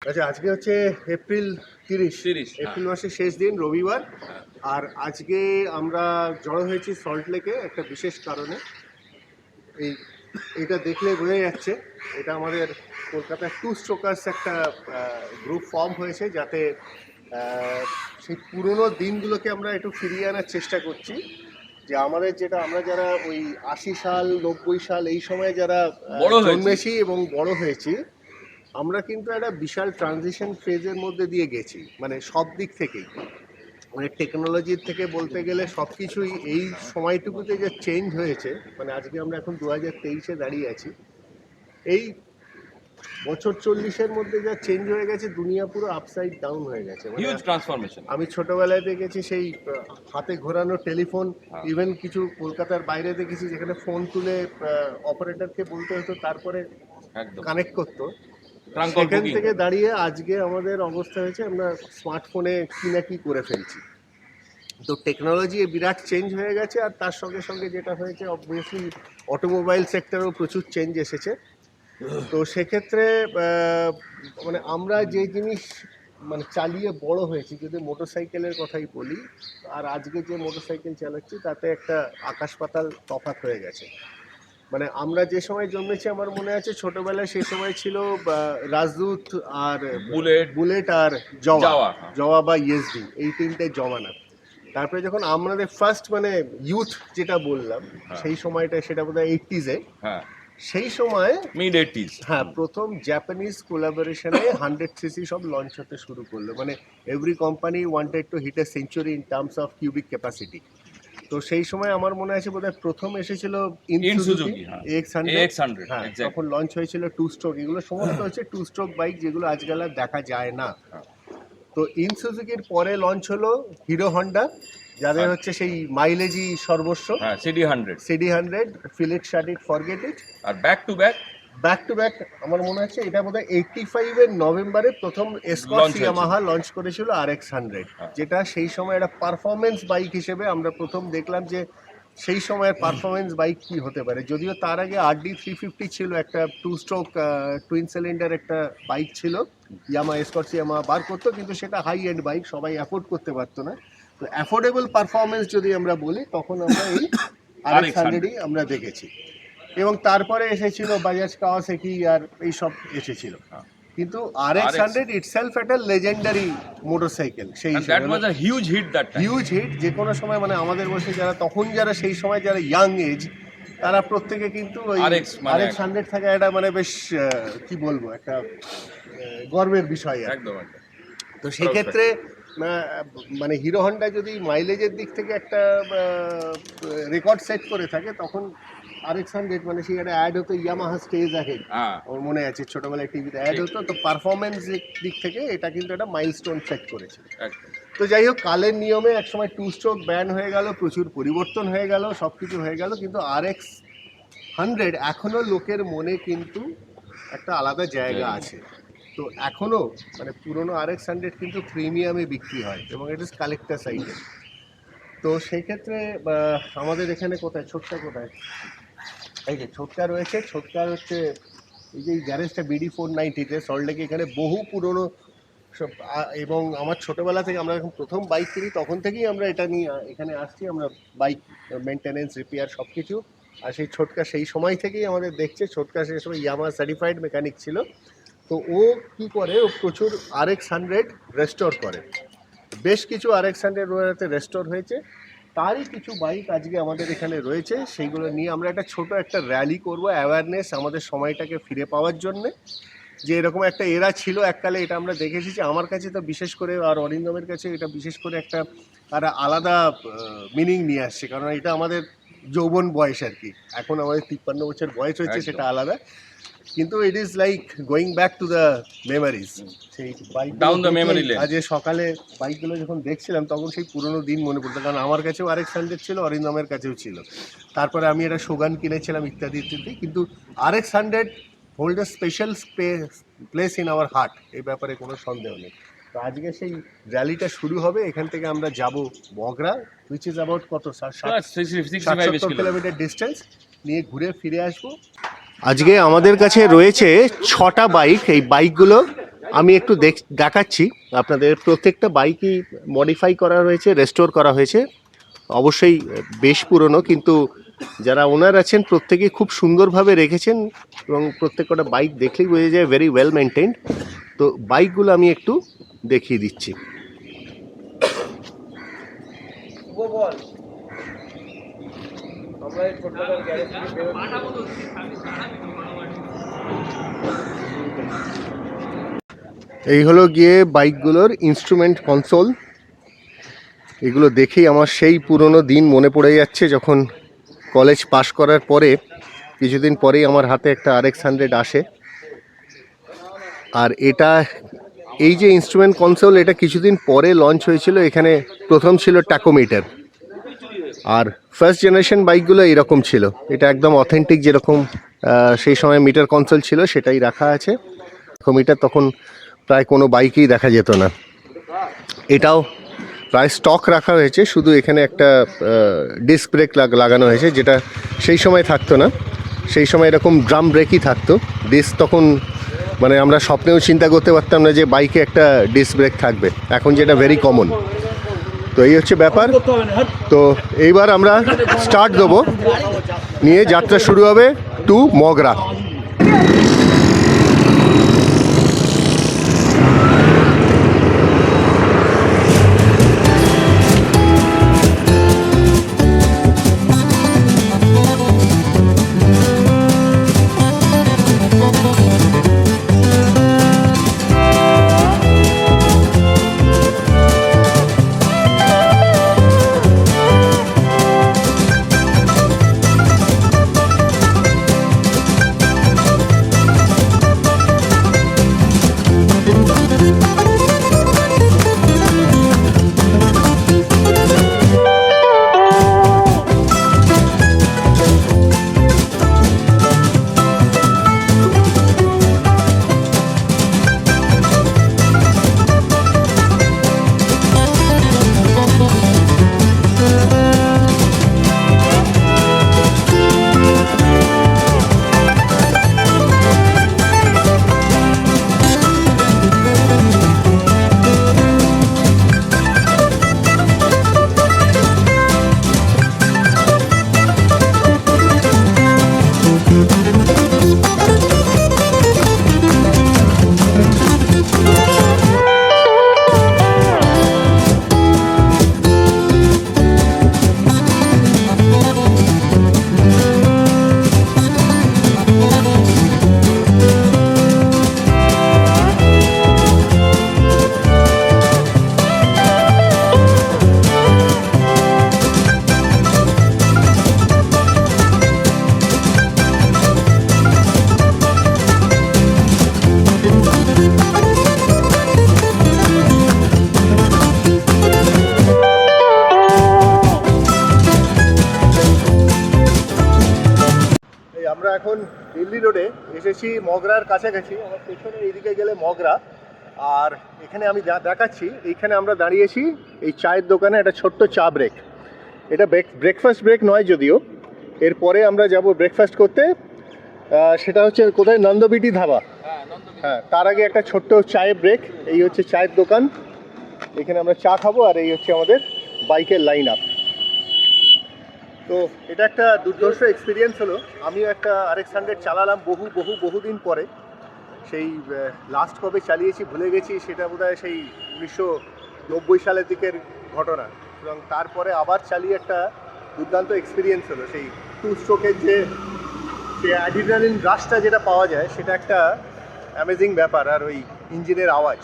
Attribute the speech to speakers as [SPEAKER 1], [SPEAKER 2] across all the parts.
[SPEAKER 1] আচ্ছা, আজকে হচ্ছে এপ্রিল 30 এপ্রিল মাসের শেষ দিন, রবিবার। আর আজকে আমরা জড়ো হয়েছি সল্ট লেকে একটা বিশেষ কারণে। এটা দেখলে বোঝা যাচ্ছে এটা আমাদের কলকাতার টু স্ট্রোকার্স একটা গ্রুপ ফর্ম হয়েছে, যাতে সেই পুরনো দিনগুলোকে আমরা একটু ফিরিয়ে আনার চেষ্টা করছি। যে আমাদের যেটা আমরা যারা ওই 80 সাল 90 সাল এই সময় যারা জন্মেছি এবং বড় হয়েছি, আমরা কিন্তু একটা বিশাল ট্রানজিশন ফেজের মধ্যে দিয়ে গেছি, মানে সব দিক থেকেই। মানে টেকনোলজির থেকে বলতে গেলে সব কিছুই এই সময়টুকুতে যে চেঞ্জ হয়েছে, মানে আজকে আমরা এখন 2023-এ দাঁড়িয়ে আছি। এই বছর 40-এর মধ্যে যা চেঞ্জ হয়ে গেছে, দুনিয়া পুরো আপসাইড ডাউন হয়ে গেছে।
[SPEAKER 2] Huge transformation.
[SPEAKER 1] আমি ছোটবেলায় দেখেছি সেই হাতে ঘোরানো টেলিফোন, ইভেন কিছু কলকাতার বাইরে দেখেছি যেখানে ফোন তুলে অপারেটরকে বলতে হতো, তারপরে কানেক্ট করতো। সেখান থেকে দাঁড়িয়ে আজকে আমাদের অবস্থা হয়েছে আমরা স্মার্টফোনে কি না কি করে ফেলছি। তো টেকনোলজি বিরাট চেঞ্জ হয়ে গেছে। আর তার সঙ্গে সঙ্গে যেটা হয়েছে, অবভিয়াসলি অটোমোবাইল সেক্টরেও প্রচুর চেঞ্জ এসেছে। তো সেক্ষেত্রে মানে আমরা যে জিনিস মানে চালিয়ে বড় হয়েছি, যদি মোটরসাইকেলের কথাই বলি, আর আজকে যে মোটরসাইকেল চালাচ্ছি তাতে একটা আকাশ পাতাল তফাৎ হয়ে গেছে। মানে আমরা যে সময় জন্মেছি, আমার মনে আছে ছোটবেলায় সেই সময় ছিল রাজদূত আর বুলেট আর জওয়া বা ইএসডি, এই তিনটে জমানা। তারপরে যখন আমাদের ফার্স্ট মানে ইউথ যেটা বললাম, সেই সময়টা সেটা বোধহয় 80s-এ, সেই সময়
[SPEAKER 2] মিড 80s,
[SPEAKER 1] হ্যাঁ, প্রথম জাপানিজ কোলাবোরেশনে 100cc সব লঞ্চ হতে শুরু করলো। মানে every company wanted to hit a century in terms of cubic capacity. তো সেই সময় আমার মনে আছে বোধহয় প্রথম এসেছিল সুজুকি RX100, হ্যাঁ, তখন লঞ্চ হয়েছিল টু স্ট্রোক। এগুলো সমস্ত হচ্ছে টু স্ট্রোক বাইক, যেগুলো আজকাল আর দেখা যায় না। তো সুজুকির পরে লঞ্চ হলো হিরো হন্ডা, যাদের হচ্ছে সেই মাইলেজই সর্বস্ব, CD100, fill it, shut it, forget it.
[SPEAKER 2] আর ব্যাক টু ব্যাক
[SPEAKER 1] আমার মনে আছে এটা বোধহয় 85-এর নভেম্বরে প্রথম এসকর্ট ইয়ামাহা লঞ্চ করেছিল RX100, যেটা সেই সময় একটা পারফরমেন্স বাইক হিসেবে আমরা প্রথম দেখলাম যে সেই সময়ের পারফরমেন্স বাইক কি হতে পারে। যদিও তার আগে RD350 ছিল, একটা টু স্ট্রোক টুইন সিলিন্ডার একটা বাইক ছিল, এসকর্ট ইয়ামাহা বার করতো, কিন্তু সেটা হাই এন্ড বাইক, সবাই অ্যাফোর্ড করতে পারতো না। তো অ্যাফোর্ডেবল পারফরমেন্স যদি আমরা বলি, তখন আমরা এই RX100ই আমরা দেখেছি। এবং তারপরে এসেছিল বাজাজ কাওয়াসাকি আর এইসব এসেছিল। কিন্তু RX100 ইটসেলফ একটা লেজেন্ডারি মোটরসাইকেল। সেই
[SPEAKER 2] হিউজ হিট
[SPEAKER 1] যে কোনো সময়, মানে আমাদের বসে যারা তখন যারা সেই সময় যারা ইয়াং এজ, তারা প্রত্যেকে কিন্তু ওই RX100 থাকা একটা মানে বেশ কি বলবো, একটা গর্বের বিষয় একদম। তো সেক্ষেত্রে মানে হিরো হন্ডা যদি মাইলেজের দিক থেকে একটা রেকর্ড সেট করে থাকে, তখন RX100 মানে সেই একটা অ্যাড হতো, ইয়ামাহা স্টেজ অ্যাহেড, ওর মনে আছে ছোটবেলায় টিভিতে অ্যাড হতো। তো পারফরমেন্স দিক থেকে এটা কিন্তু একটা মাইলস্টোন সেট করেছে। তো যাই হোক, কালের নিয়মে একসময় টু স্ট্রোক ব্যান হয়ে গেল, প্রচুর পরিবর্তন হয়ে গেল, সব কিছু হয়ে গেল, কিন্তু RX100 এখনও লোকের মনে কিন্তু একটা আলাদা জায়গা আছে। তো এখনও মানে পুরনো RX100 কিন্তু প্রিমিয়ামে বিক্রি হয় এবং এটা কালেক্টার আইটেম। তো সেই ক্ষেত্রে আমাদের এখানে কোথায় ছোটকা, কোথায় এই যে ছোটকা রয়েছে, ছোটকার হচ্ছে এই যে গ্যারেজটা BD490-তে সল্ট লেকে, এখানে বহু পুরনো সব। এবং আমার ছোটোবেলা থেকে আমরা যখন প্রথম বাইক কিনি, তখন থেকেই আমরা এটা নিয়ে এখানে আসছি, আমরা বাইক মেনটেনেন্স, রিপেয়ার সব কিছু। আর সেই ছোটকা সেই সময় থেকেই আমাদের দেখছে। ছোটকা সেই সময় Yamaha-certified মেকানিক ছিল। তো ও কী করে, ও প্রচুর RX100 রেস্টোর করে, বেশ কিছু RX100 ওরাতে রেস্টোর হয়েছে। তারই কিছু বাইক আজকে আমাদের এখানে রয়েছে, সেইগুলো নিয়ে আমরা একটা ছোট একটা র্যালি করব, অ্যাওয়ারনেস, আমাদের সময়টাকে ফিরে পাওয়ার জন্যে। যে এরকম একটা এরা ছিল এককালে, এটা আমরা দেখেছি। যে আমার কাছে তো বিশেষ করে, আর অরিন্দমের কাছে এটা বিশেষ করে একটা আলাদা মিনিং নিয়ে আসছে, কারণ এটা আমাদের যৌবন বয়স আর কি। এখন আমাদের 53 বছর বয়স হচ্ছে, সেটা আলাদা, কিন্তু it is like going back to the memories. সেই বাইক আজ সকালে বাইকগুলো যখন দেখছিলাম, তখন সেই পুরোনো দিন মনে পড়তো, কারণ আমার কাছেও RX100 ছিল, অরিন্দমের কাছেও ছিল। তারপরে আমি একটা সোগান কিনেছিলাম, ইত্যাদি ইত্যাদি। কিন্তু RX100 hold a special place in our heart, এই ব্যাপারে কোনো সন্দেহ নেই। তো আজকে সেই র্যালিটা শুরু হবে, এখান থেকে আমরা যাব মগরা, হুইচ ইজ অ্যাবাউট কত 60-70 কিলোমিটার ডিস্টেন্স, নিয়ে ঘুরে ফিরে আসবো। আজকে আমাদের কাছে রয়েছে 6টা বাইক। এই বাইকগুলো আমি একটু দেখাচ্ছি আপনাদের। প্রত্যেকটা বাইকই মডিফাই করা হয়েছে, রেস্টোর করা হয়েছে। অবশ্যই বেশ পুরনো, কিন্তু যারা ওনার আছেন প্রত্যেকেই খুব সুন্দরভাবে রেখেছেন এবং প্রত্যেকটা বাইক দেখলেই বোঝা যায় ভেরি ওয়েল মেনটেন্ড। তো বাইকগুলো আমি একটু দেখিয়ে দিচ্ছি। এই হলো গিয়ে বাইকগুলোর ইনস্ট্রুমেন্ট কনসোল। এগুলো দেখেই আমার সেই পুরনো দিন মনে পড়ে যাচ্ছে, যখন কলেজ পাশ করার পরে কিছুদিন পরেই আমার হাতে একটা RX100 আসে। আর এটা, এই যে ইনস্ট্রুমেন্ট কনসোল, এটা কিছুদিন পরে লঞ্চ হয়েছিল। এখানে প্রথম ছিল ট্যাকোমিটার, আর ফার্স্ট জেনারেশন বাইকগুলো এরকম ছিল। এটা একদম অথেন্টিক যেরকম সেই সময় মিটার কনসোল ছিল সেটাই রাখা আছে। ট্যাকোমিটার তখন প্রায় কোনো বাইকেই দেখা যেত না। এটাও প্রায় স্টক রাখা হয়েছে, শুধু এখানে একটা ডিস্ক ব্রেক লাগানো হয়েছে, যেটা সেই সময় থাকতো না। সেই সময় এরকম ড্রাম ব্রেকই থাকতো। ডিস্ক তখন মানে আমরা স্বপ্নেও চিন্তা করতে পারতাম না যে বাইকে একটা ডিস্ক ব্রেক থাকবে, এখন যেটা ভেরি কমন। তো এই হচ্ছে ব্যাপার। তো এইবার আমরা স্টার্ট দেবো, নিয়ে যাত্রা শুরু হবে টু মগরা। আমরা এখন দিল্লি রোডে এসেছি, মগরার কাছাকাছি। আমার পেছনে এইদিকে গেলে মগরা, আর এখানে আমি দেখাচ্ছি, এইখানে আমরা দাঁড়িয়েছি এই চায়ের দোকানে। একটা ছোট্ট চা ব্রেক, এটা ব্রেকফাস্ট ব্রেক নয় যদিও। এরপরে আমরা যাব ব্রেকফাস্ট করতে, সেটা হচ্ছে কোথায়, নন্দবিটি ধাবা। হ্যাঁ, তার আগে একটা ছোট্ট চায়ের ব্রেক। এই হচ্ছে চায়ের দোকান, এখানে আমরা চা খাবো, আর এই হচ্ছে আমাদের বাইকের লাইন আপ। তো এটা একটা দুর্ধর্ষ এক্সপিরিয়েন্স হলো। আমিও একটা RX100 চালালাম বহুদিন পরে। সেই লাস্ট কবে চালিয়েছি ভুলে গেছি, সেটা বোধহয় সেই 1990 সালের দিকের ঘটনা। এবং তারপরে আবার চালিয়ে একটা দুর্দান্ত এক্সপিরিয়েন্স হলো। সেই 2 স্ট্রোকের যে অ্যাড্রিনালিন রাশটা যেটা পাওয়া যায়, সেটা একটা অ্যামেজিং ব্যাপার। আর ওই ইঞ্জিনের আওয়াজ।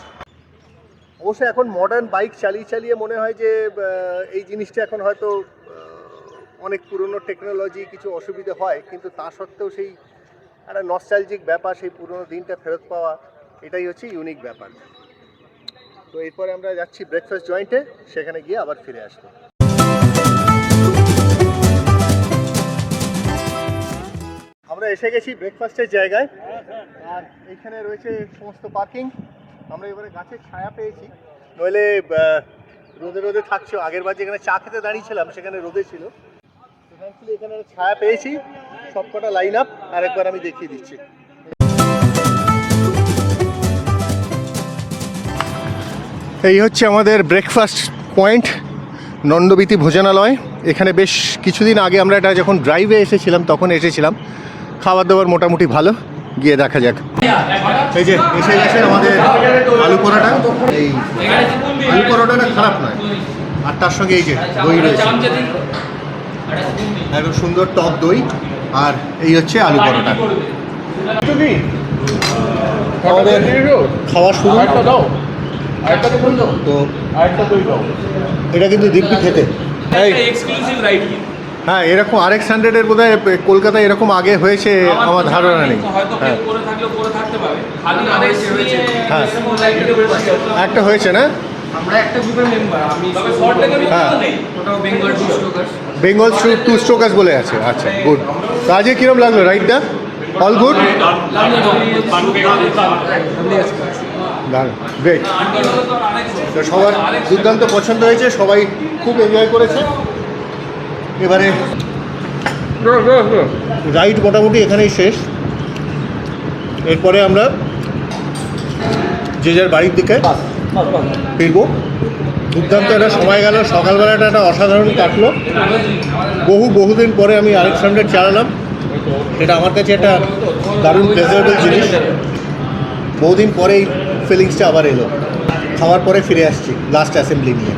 [SPEAKER 1] অবশ্য এখন মডার্ন বাইক চালিয়ে মনে হয় যে এই জিনিসটা এখন হয়তো অনেক পুরনো টেকনোলজি, কিছু অসুবিধে হয়, কিন্তু তা সত্ত্বেও সেই একটা নস্টালজিক ব্যাপার, সেই পুরনো দিনটা ফেরত পাওয়া, এটাই হচ্ছে ইউনিক ব্যাপার। তো এরপরে আমরা যাচ্ছি ব্রেকফাস্ট জয়েন্টে, সেখানে গিয়ে আবার ফিরে আসবো। আমরা এসে গেছি ব্রেকফাস্টের জায়গায়, আর এইখানে রয়েছে সমস্ত পার্কিং। আমরা এবারে গাছের ছায়া পেয়েছি, নইলে রোদে থাকছো। আগের বার যেখানে চা খেতে দাঁড়িয়েছিলাম সেখানে রোদে ছিল। এখানে ছায়া পেয়েছি, সবকটা লাইন আপ আরেকবার আমি দেখিয়ে দিচ্ছি। এই হচ্ছে আমাদের ব্রেকফাস্ট পয়েন্ট, নন্দবিতি ভোজনালয়। এখানে বেশ কিছুদিন আগে আমরা এটা যখন ড্রাইভে এসেছিলাম তখন এসেছিলাম। খাবার দাবার মোটামুটি ভালো, গিয়ে দেখা যাক। এই যে এসে গেছে আমাদের আলু পরোটা। এই আলু পরোটাটা খারাপ নয়, আর তার সঙ্গে এই যে দই রয়েছে, একদম সুন্দর টক দই, আর এই হচ্ছে আলু পরোটা। আমাদের খাওয়া শুরু। তো এটা কিন্তু দিব্যি খেতে। হ্যাঁ, এরকম RX100 এর বোধহয় কলকাতায় এরকম আগে হয়েছে আমার ধারণা নেই। হ্যাঁ, হ্যাঁ একটা হয়েছে না?
[SPEAKER 3] আমরা একটা গ্রুপের মেম্বার, আমি
[SPEAKER 1] হ্যাঁ,
[SPEAKER 3] ওটাও বেঙ্গল টু স্ট্রোকার্স।
[SPEAKER 1] বেঙ্গল টু স্ট্রোকার্স বলে আছে। আচ্ছা, গুড। তো আজকে কিরম লাগলো রাইডটা? All good, great. তো সবার দুর্দান্ত পছন্দ হয়েছে, সবাই খুব এনজয় করেছে। এবারে রাইড মোটামুটি এখানেই শেষ। এরপরে আমরা যে যার বাড়ির দিকে ফিরবো। দুর্দান্ত একটা সময় গেল, সকালবেলাটা একটা অসাধারণ কাটলো। বহুদিন পরে আমি RX100 চালালাম, সেটা আমার কাছে একটা দারুণ প্লেজারেবল জিনিস। বহুদিন পরেই ফিলিংসটা আবার এলো। খাওয়ার পরে ফিরে আসছি লাস্ট অ্যাসেম্বলি নিয়ে।